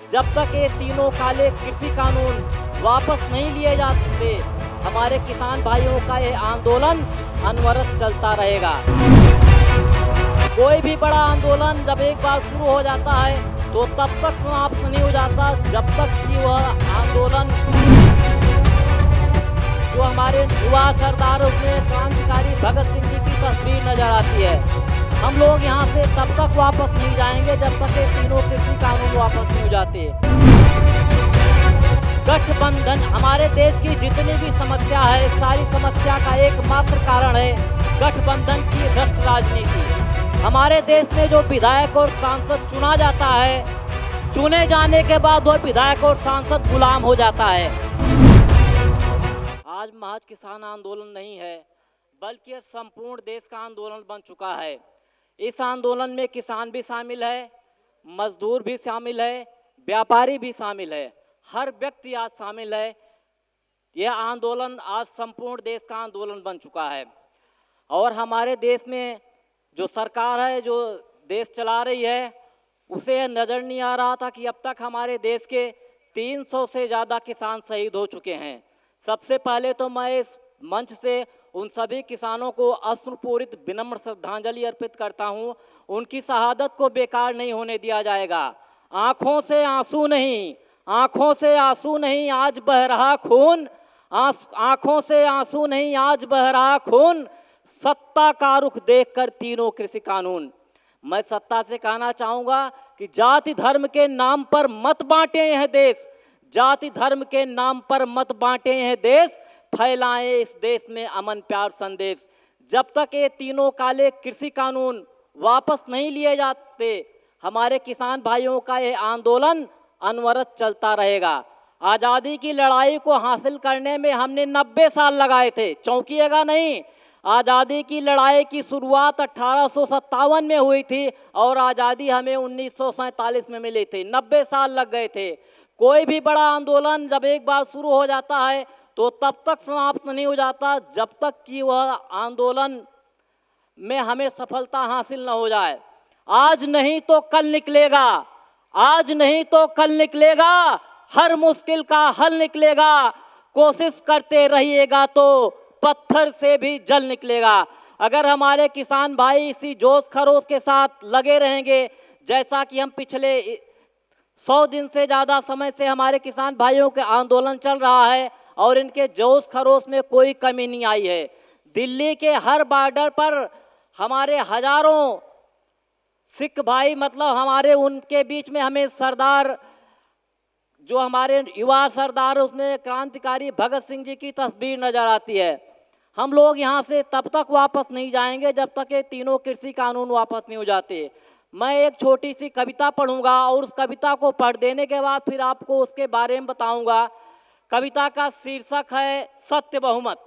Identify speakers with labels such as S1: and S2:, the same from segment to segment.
S1: जब तक ये तीनों काले कृषि कानून वापस नहीं लिए जाते, हमारे किसान भाइयों का ये आंदोलन अनवरत चलता रहेगा। कोई भी बड़ा आंदोलन जब एक बार शुरू हो जाता है तो तब तक समाप्त नहीं हो जाता जब तक कि वह आंदोलन जो हमारे युवा सरदार उसमें क्रांतिकारी भगत सिंह जी की तस्वीर नजर आती है। हम लोग यहाँ से तब तक वापस नहीं जाएंगे जब तक ये तीनों कृषि कानून वापस नहीं हो जाते। गठबंधन हमारे देश की जितनी भी समस्या है, सारी समस्या का एकमात्र कारण है गठबंधन की भ्रष्ट राजनीति। हमारे देश में जो विधायक और सांसद चुना जाता है, चुने जाने के बाद वो विधायक और सांसद गुलाम हो जाता है। आज महज किसान आंदोलन नहीं है, बल्कि संपूर्ण देश का आंदोलन बन चुका है। इस आंदोलन में किसान भी शामिल है, मजदूर भी शामिल है, व्यापारी भी शामिल है, हर व्यक्ति आज शामिल है। यह आंदोलन आज संपूर्ण देश का आंदोलन बन चुका है। और हमारे देश में जो सरकार है, जो देश चला रही है, उसे नज़र नहीं आ रहा था कि अब तक हमारे देश के 300 से ज़्यादा किसान शहीद हो चुके हैं। सबसे पहले तो मैं इस मंच से उन सभी किसानों को अश्रुपूरित विनम्र श्रद्धांजलि अर्पित करता हूं। उनकी शहादत को बेकार नहीं होने दिया जाएगा। आंखों से आंसू नहीं, आंखों से आंसू नहीं, आज बह रहा खून। आंखों से आंसू नहीं, आज बह रहा खून। सत्ता का रुख देखकर तीनों कृषि कानून। मैं सत्ता से कहना चाहूंगा कि जाति धर्म के नाम पर मत बांटे यह देश, जाति धर्म के नाम पर मत बांटे यह देश, फैलाएं इस देश में अमन प्यार संदेश। जब तक ये तीनों काले कृषि कानून वापस नहीं लिए जाते, हमारे किसान भाइयों का ये आंदोलन अनवरत चलता रहेगा। आज़ादी की लड़ाई को हासिल करने में हमने 90 साल लगाए थे, चौंकिएगा नहीं। आज़ादी की लड़ाई की शुरुआत 1857 में हुई थी और आज़ादी हमें 1947 में मिली थी। 90 साल लग गए थे। कोई भी बड़ा आंदोलन जब एक बार शुरू हो जाता है तो तब तक समाप्त नहीं हो जाता जब तक कि वह आंदोलन में हमें सफलता हासिल न हो जाए। आज नहीं तो कल निकलेगा, आज नहीं तो कल निकलेगा, हर मुश्किल का हल निकलेगा। कोशिश करते रहिएगा तो पत्थर से भी जल निकलेगा। अगर हमारे किसान भाई इसी जोश खरोश के साथ लगे रहेंगे, जैसा कि हम पिछले 100 दिन से ज़्यादा समय से हमारे किसान भाइयों के आंदोलन चल रहा है और इनके जोश खरोश में कोई कमी नहीं आई है। दिल्ली के हर बॉर्डर पर हमारे हजारों सिख भाई, मतलब हमारे उनके बीच में हमें सरदार, जो हमारे युवा सरदार, उसमें क्रांतिकारी भगत सिंह जी की तस्वीर नज़र आती है। हम लोग यहाँ से तब तक वापस नहीं जाएंगे जब तक ये तीनों कृषि कानून वापस नहीं हो जाते। मैं एक छोटी सी कविता पढ़ूंगा और उस कविता को पढ़ देने के बाद फिर आपको उसके बारे में बताऊंगा। कविता का शीर्षक है सत्य बहुमत।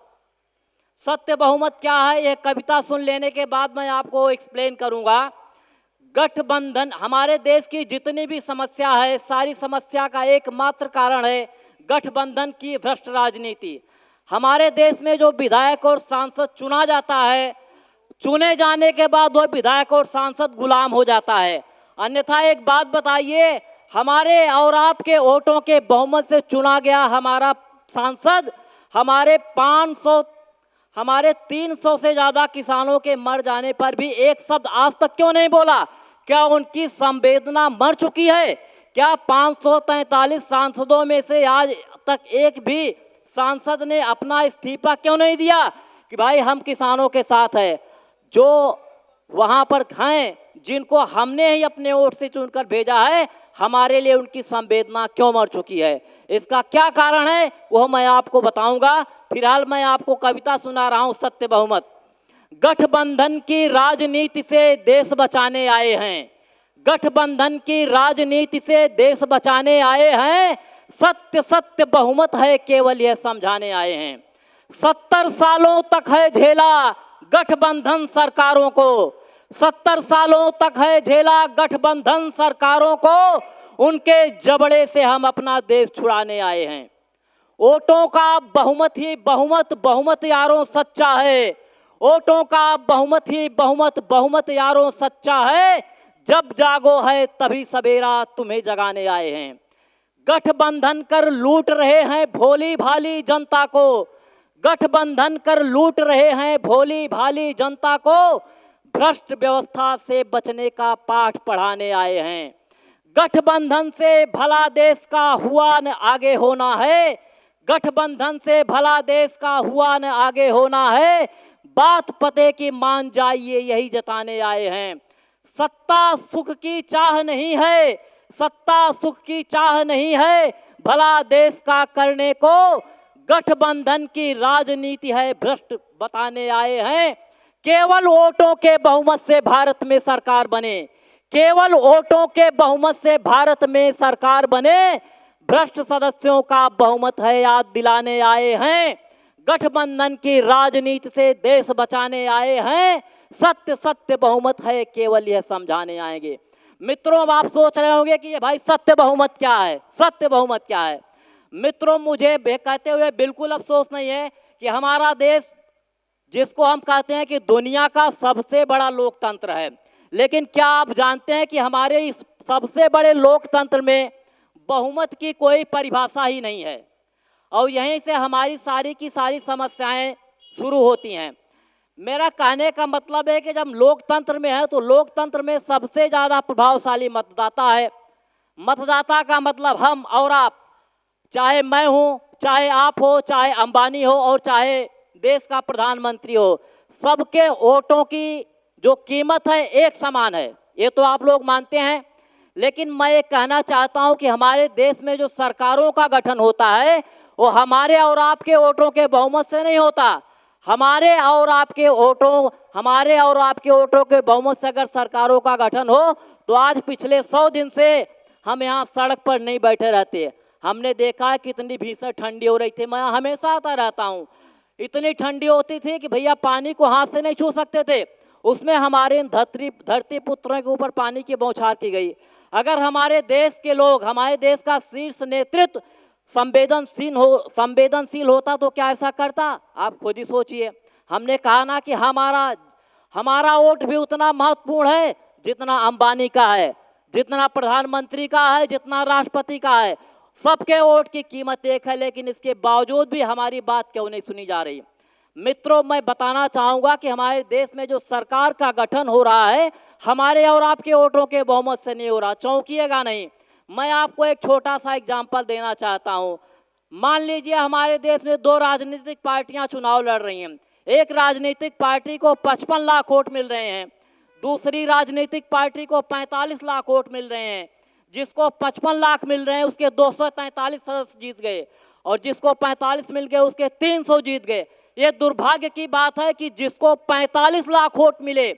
S1: सत्य बहुमत क्या है, यह कविता सुन लेने के बाद मैं आपको एक्सप्लेन करूंगा। गठबंधन हमारे देश की जितनी भी समस्या है, सारी समस्या का एकमात्र कारण है गठबंधन की भ्रष्ट राजनीति। हमारे देश में जो विधायक और सांसद चुना जाता है, चुने जाने के बाद वह विधायक और सांसद गुलाम हो जाता है। अन्यथा एक बात बताइए, हमारे और आपके वोटों के बहुमत से चुना गया हमारा सांसद हमारे 300 से ज़्यादा किसानों के मर जाने पर भी एक शब्द आज तक क्यों नहीं बोला? क्या उनकी संवेदना मर चुकी है? क्या 543 सांसदों में से आज तक एक भी सांसद ने अपना इस्तीफा क्यों नहीं दिया कि भाई हम किसानों के साथ है? जो वहाँ पर हैं, जिनको हमने ही अपने वोट से चुनकर भेजा है, हमारे लिए उनकी संवेदना क्यों मर चुकी है? इसका क्या कारण है वह मैं आपको बताऊंगा। फिलहाल मैं आपको कविता सुना रहा हूं, सत्य बहुमत। गठबंधन की राजनीति से देश बचाने आए हैं, गठबंधन की राजनीति से देश बचाने आए हैं, सत्य सत्य बहुमत है केवल यह समझाने आए हैं। 70 सालों तक है झेला गठबंधन सरकारों को, 70 सालों तक है झेला गठबंधन सरकारों को, उनके जबड़े से हम अपना देश छुड़ाने आए हैं। वोटों का बहुमत ही बहुमत, बहुमत यारों सच्चा है। वोटों का बहुमत ही बहुमत, बहुमत यारों सच्चा है। जब जागो है तभी सवेरा तुम्हें जगाने आए हैं। गठबंधन कर लूट रहे हैं भोली भाली जनता को, गठबंधन कर लूट रहे हैं भोली भाली जनता को, भ्रष्ट व्यवस्था से बचने का पाठ पढ़ाने आए हैं। गठबंधन से भला देश का हुआ न आगे होना है, गठबंधन से भला देश का हुआ न आगे होना है, बात पते की मान जाइए यही जताने आए हैं। सत्ता सुख की चाह नहीं है, सत्ता सुख की चाह नहीं है, भला देश का करने को गठबंधन की राजनीति है भ्रष्ट बताने आए हैं। केवल वोटों के बहुमत से भारत में सरकार बने, केवल वोटों के बहुमत से भारत में सरकार बने, भ्रष्ट सदस्यों का बहुमत है याद दिलाने आए हैं। गठबंधन की राजनीति से देश बचाने आए हैं, सत्य सत्य बहुमत है केवल यह समझाने आएंगे। मित्रों, अब आप सोच रहे होंगे कि ये भाई सत्य बहुमत क्या है, सत्य बहुमत क्या है। मित्रों, मुझे कहते हुए बिल्कुल अफसोस नहीं है कि हमारा देश, जिसको हम कहते हैं कि दुनिया का सबसे बड़ा लोकतंत्र है, लेकिन क्या आप जानते हैं कि हमारे इस सबसे बड़े लोकतंत्र में बहुमत की कोई परिभाषा ही नहीं है, और यहीं से हमारी सारी की सारी समस्याएं शुरू होती हैं। मेरा कहने का मतलब है कि जब लोकतंत्र में है तो लोकतंत्र में सबसे ज़्यादा प्रभावशाली मतदाता है। मतदाता का मतलब हम और आप, चाहे मैं हूँ, चाहे आप हो, चाहे अंबानी हो और चाहे देश का प्रधानमंत्री हो, सबके वोटों की जो कीमत है एक समान है, ये तो आप लोग मानते हैं। लेकिन मैं ये कहना चाहता हूँ कि हमारे देश में जो सरकारों का गठन होता है वो हमारे और आपके वोटों के बहुमत से नहीं होता। हमारे और आपके वोटों के बहुमत से अगर सरकारों का गठन हो तो आज पिछले 100 दिन से हम यहाँ सड़क पर नहीं बैठे रहते। हमने देखा है कितनी भीषण ठंडी हो रही थी, मैं हमेशा आता रहता हूँ। इतनी ठंडी होती थी कि भैया पानी को हाथ से नहीं छू सकते थे, उसमें हमारे धरती पुत्रों के ऊपर पानी की बौछार की गई। अगर हमारे देश के लोग, हमारे देश का शीर्ष नेतृत्व संवेदनशील होता तो क्या ऐसा करता? आप खुद ही सोचिए। हमने कहा ना कि हमारा वोट भी उतना महत्वपूर्ण है जितना अंबानी का है, जितना प्रधानमंत्री का है, जितना राष्ट्रपति का है। सबके वोट की कीमत एक है, लेकिन इसके बावजूद भी हमारी बात क्यों नहीं सुनी जा रही। मित्रों, मैं बताना चाहूँगा कि हमारे देश में जो सरकार का गठन हो रहा है हमारे और आपके वोटों के बहुमत से नहीं हो रहा। चौंकिएगा नहीं, मैं आपको एक छोटा सा एग्जाम्पल देना चाहता हूँ। मान लीजिए हमारे देश में 2 राजनीतिक पार्टियां चुनाव लड़ रही हैं। एक राजनीतिक पार्टी को 55 लाख वोट मिल रहे हैं, दूसरी राजनीतिक पार्टी को 45 लाख वोट मिल रहे हैं। जिसको 55 लाख मिल रहे हैं उसके 243 सदस्य जीत गए, और जिसको 45 मिल गए उसके 300 जीत गए। ये दुर्भाग्य की बात है कि जिसको 45 लाख वोट मिले,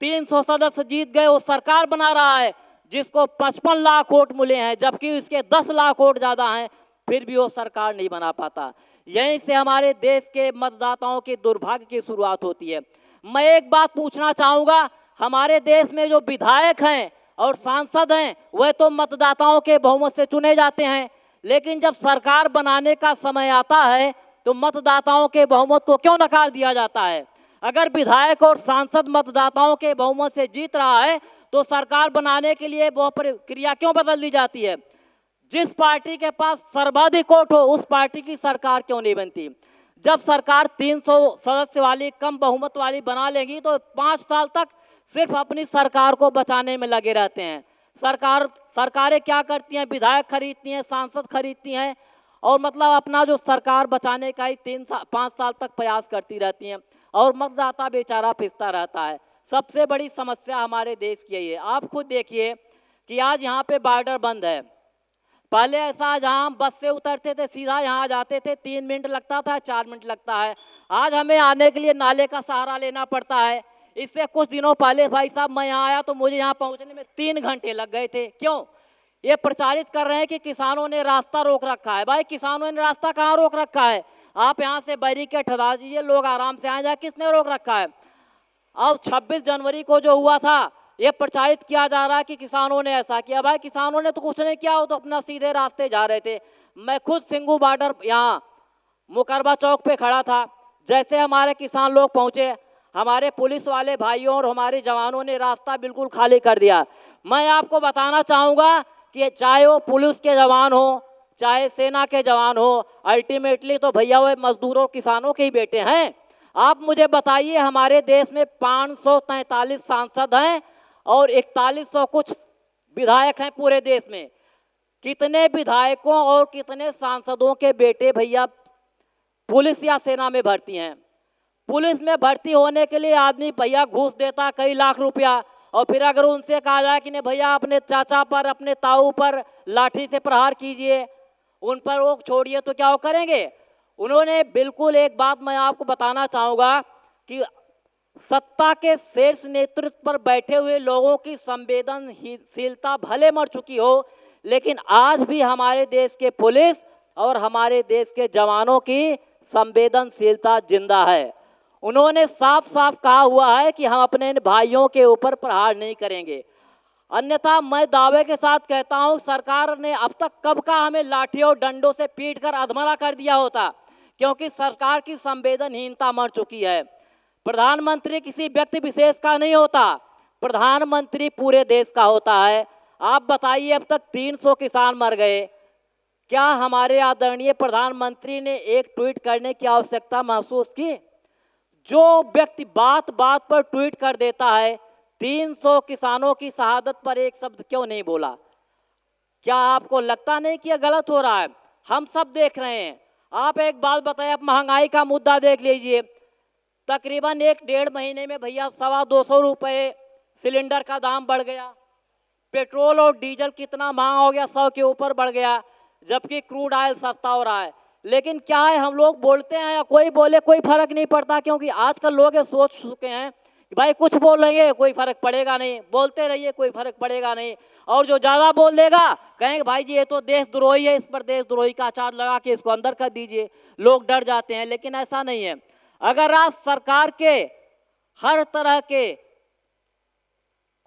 S1: 300 सदस्य जीत गए, वो सरकार बना रहा है। जिसको 55 लाख वोट मिले हैं जबकि उसके 10 लाख वोट ज़्यादा हैं, फिर भी वो सरकार नहीं बना पाता। यहीं से हमारे देश के मतदाताओं के दुर्भाग्य की शुरुआत होती है। मैं एक बात पूछना चाहूँगा, हमारे देश में जो विधायक हैं और सांसद हैं वह तो मतदाताओं के बहुमत से चुने जाते हैं, लेकिन जब सरकार बनाने का समय आता है तो मतदाताओं के बहुमत को क्यों नकार दिया जाता है? अगर विधायक और सांसद मतदाताओं के बहुमत से जीत रहा है तो सरकार बनाने के लिए वो प्रक्रिया क्यों बदल दी जाती है? जिस पार्टी के पास सर्वाधिक वोट हो उस पार्टी की सरकार क्यों नहीं बनती? जब सरकार 300 सदस्य वाली कम बहुमत वाली बना लेगी तो 5 साल तक सिर्फ अपनी सरकार को बचाने में लगे रहते हैं। सरकारें क्या करती हैं? विधायक खरीदती हैं, सांसद खरीदती हैं, और मतलब अपना जो सरकार बचाने का ही 5 साल तक प्रयास करती रहती हैं, और मतदाता बेचारा पिसता रहता है। सबसे बड़ी समस्या हमारे देश की है। आप खुद देखिए कि आज यहाँ पे बॉर्डर बंद है। पहले ऐसा जहाँ हम बस से उतरते थे सीधा यहाँ जाते थे, 3 मिनट लगता था, 4 मिनट लगता है। आज हमें आने के लिए नाले का सहारा लेना पड़ता है। इससे कुछ दिनों पहले भाई साहब मैं यहाँ आया तो मुझे यहाँ पहुँचने में 3 घंटे लग गए थे। क्यों? ये प्रचारित कर रहे हैं कि किसानों ने रास्ता रोक रखा है। भाई किसानों ने रास्ता कहाँ रोक रखा है? आप यहाँ से बैरिकेड हटा दीजिए, लोग आराम से आ जाए। किसने रोक रखा है? अब 26 जनवरी को जो हुआ था ये प्रचारित किया जा रहा है कि किसानों ने ऐसा किया। भाई किसानों ने तो कुछ नहीं किया, वो तो अपना सीधे रास्ते जा रहे थे। मैं खुद सिंगू बॉर्डर यहाँ मुकरबा चौक पे खड़ा था। जैसे हमारे किसान लोग पहुँचे, हमारे पुलिस वाले भाइयों और हमारे जवानों ने रास्ता बिल्कुल खाली कर दिया। मैं आपको बताना चाहूँगा कि चाहे वो पुलिस के जवान हो चाहे सेना के जवान हो, अल्टीमेटली तो भैया वो मजदूरों किसानों के ही बेटे हैं। आप मुझे बताइए, हमारे देश में 543 सांसद हैं और 4100 कुछ विधायक हैं पूरे देश में। कितने विधायकों और कितने सांसदों के बेटे भैया पुलिस या सेना में भर्ती हैं? पुलिस में भर्ती होने के लिए आदमी भैया घूस देता कई लाख रुपया, और फिर अगर उनसे कहा जाए कि नहीं भैया अपने चाचा पर अपने ताऊ पर लाठी से प्रहार कीजिए, उन पर वो छोड़िए, तो क्या वो करेंगे? उन्होंने बिल्कुल एक बात मैं आपको बताना चाहूँगा कि सत्ता के शीर्ष नेतृत्व पर बैठे हुए लोगों की संवेदनशीलता भले मर चुकी हो, लेकिन आज भी हमारे देश के पुलिस और हमारे देश के जवानों की संवेदनशीलता जिंदा है। उन्होंने साफ साफ कहा हुआ है कि हम अपने भाइयों के ऊपर प्रहार नहीं करेंगे, अन्यथा मैं दावे के साथ कहता हूं सरकार ने अब तक कब का हमें लाठी और डंडों से पीट कर अधमरा कर दिया होता, क्योंकि सरकार की संवेदनहीनता मर चुकी है। प्रधानमंत्री किसी व्यक्ति विशेष का नहीं होता, प्रधानमंत्री पूरे देश का होता है। आप बताइए, अब तक 300 किसान मर गए, क्या हमारे आदरणीय प्रधानमंत्री ने एक ट्वीट करने की आवश्यकता महसूस की? जो व्यक्ति बात बात पर ट्वीट कर देता है, 300 किसानों की शहादत पर एक शब्द क्यों नहीं बोला? क्या आपको लगता नहीं कि यह गलत हो रहा है? हम सब देख रहे हैं। आप एक बात बताइए, आप महंगाई का मुद्दा देख लीजिए, तकरीबन 1-1.5 महीने में भैया 250 रुपये सिलेंडर का दाम बढ़ गया। पेट्रोल और डीजल कितना महंगा हो गया, 100 के ऊपर बढ़ गया, जबकि क्रूड ऑयल सस्ता हो रहा है। लेकिन क्या है, हम लोग बोलते हैं या कोई बोले कोई फर्क नहीं पड़ता, क्योंकि आजकल लोग ये सोच चुके हैं कि भाई कुछ बोलेंगे कोई फर्क पड़ेगा नहीं, बोलते रहिए कोई फर्क पड़ेगा नहीं, और जो ज्यादा बोल देगा कहेंगे भाई जी ये तो देशद्रोही है, इस पर देशद्रोही का आचार लगा के इसको अंदर कर दीजिए। लोग डर जाते हैं, लेकिन ऐसा नहीं है। अगर आज सरकार के हर तरह के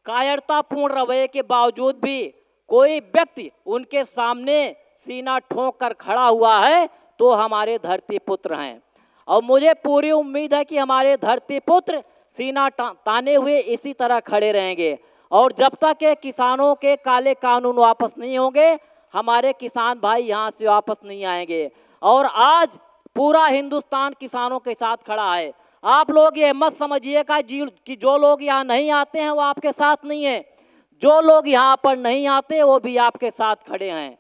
S1: कायरतापूर्ण रवैये के बावजूद भी कोई व्यक्ति उनके सामने सीना ठोक कर खड़ा हुआ है, तो हमारे धरती पुत्र हैं। और मुझे पूरी उम्मीद है कि हमारे धरती पुत्र सीना ताने हुए इसी तरह खड़े रहेंगे, और जब तक ये किसानों के काले कानून वापस नहीं होंगे, हमारे किसान भाई यहाँ से वापस नहीं आएंगे। और आज पूरा हिंदुस्तान किसानों के साथ खड़ा है। आप लोग ये मत समझिएगा कि जो लोग यहाँ नहीं आते हैं वो आपके साथ नहीं है, जो लोग यहाँ पर नहीं आते वो भी आपके साथ खड़े हैं।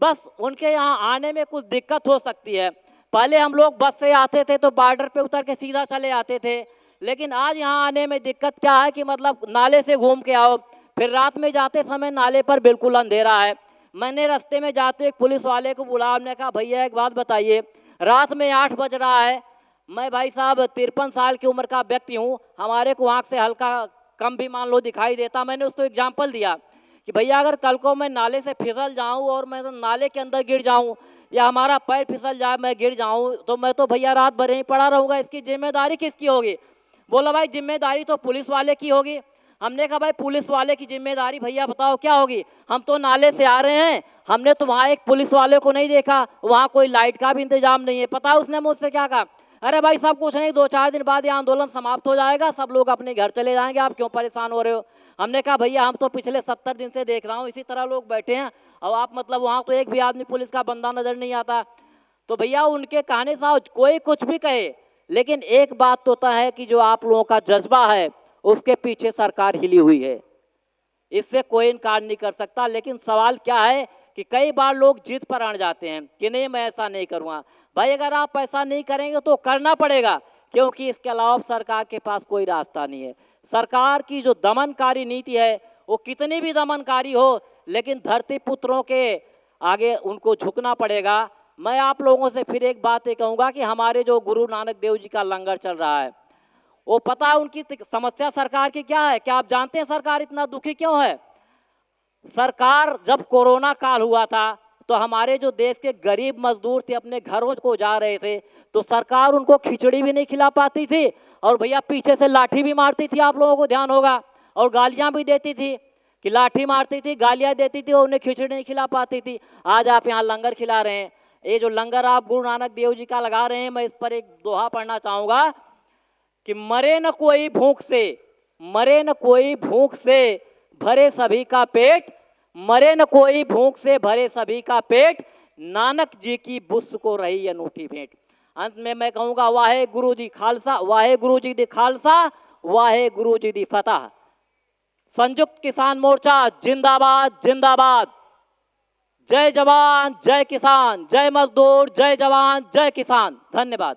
S1: बस उनके यहाँ आने में कुछ दिक्कत हो सकती है। पहले हम लोग बस से आते थे तो बॉर्डर पे उतर के सीधा चले आते थे, लेकिन आज यहाँ आने में दिक्कत क्या है कि मतलब नाले से घूम के आओ, फिर रात में जाते समय नाले पर बिल्कुल अंधेरा है। मैंने रास्ते में जाते एक पुलिस वाले को बुलाया, हमने कहा भैया एक बात बताइए, रात में 8 बज रहा है, मैं भाई साहब 53 साल की उम्र का व्यक्ति हूँ, हमारे को आँख से हल्का कम भी मान लो दिखाई देता। मैंने उसको एग्जाम्पल दिया कि भैया अगर कल को मैं नाले से फिसल जाऊं और मैं तो नाले के अंदर गिर जाऊं, या हमारा पैर फिसल जाए मैं गिर जाऊं, तो मैं तो भैया रात भर यहीं पड़ा रहूंगा, इसकी जिम्मेदारी किसकी होगी? बोला भाई जिम्मेदारी तो पुलिस वाले की होगी। हमने कहा भाई पुलिस वाले की जिम्मेदारी भैया बताओ क्या होगी? हम तो नाले से आ रहे हैं, हमने तो वहाँ एक पुलिस वाले को नहीं देखा, वहाँ कोई लाइट का भी इंतजाम नहीं है। पता उसने मुझसे क्या कहा? अरे भाई सब कुछ नहीं, 2-4 दिन बाद ये आंदोलन समाप्त हो जाएगा, सब लोग अपने घर चले जाएंगे, आप क्यों परेशान हो रहे हो? हमने कहा भैया हम तो पिछले 70 दिन से देख रहा हूँ इसी तरह लोग बैठे हैं, और आप मतलब वहाँ तो एक भी आदमी पुलिस का बंदा नजर नहीं आता। तो भैया उनके कहने से कोई कुछ भी कहे, लेकिन एक बात तो तय है कि जो आप लोगों का जज्बा है उसके पीछे सरकार हिली हुई है, इससे कोई इनकार नहीं कर सकता। लेकिन सवाल क्या है कि कई बार लोग जिद पर अड़ जाते हैं कि नहीं मैं ऐसा नहीं करूँगा। भाई अगर आप ऐसा नहीं करेंगे तो करना पड़ेगा, क्योंकि इसके अलावा सरकार के पास कोई रास्ता नहीं है। सरकार की जो दमनकारी नीति है वो कितनी भी दमनकारी हो, लेकिन धरती पुत्रों के आगे उनको झुकना पड़ेगा। मैं आप लोगों से फिर एक बात ये कहूँगा कि हमारे जो गुरु नानक देव जी का लंगर चल रहा है, वो पता है उनकी समस्या सरकार की क्या है? क्या आप जानते हैं सरकार इतना दुखी क्यों है? सरकार जब कोरोना काल हुआ था तो हमारे जो देश के गरीब मजदूर थे अपने घरों को जा रहे थे, तो सरकार उनको खिचड़ी भी नहीं खिला पाती थी, और भैया पीछे से लाठी भी मारती थी, आप लोगों को ध्यान होगा, और गालियां भी देती थी कि लाठी मारती थी, गालियां देती थी और उन्हें खिचड़ी नहीं खिला पाती थी। आज आप यहाँ लंगर खिला रहे हैं। ये जो लंगर आप गुरु नानक देव जी का लगा रहे हैं, मैं इस पर एक दोहा पढ़ना चाहूँगा कि मरे न कोई भूख से, मरे न कोई भूख से, भरे सभी का पेट, मरे न कोई भूख से भरे सभी का पेट, नानक जी की बुस्स को रही अनूठी भेंट। अंत में मैं कहूंगा वाहे गुरु जी खालसा, वाहे गुरु जी दी खालसा, वाहे गुरु जी दी फतह। संयुक्त किसान मोर्चा जिंदाबाद जिंदाबाद। जय जवान जय किसान, जय मजदूर जय जवान जय किसान। धन्यवाद।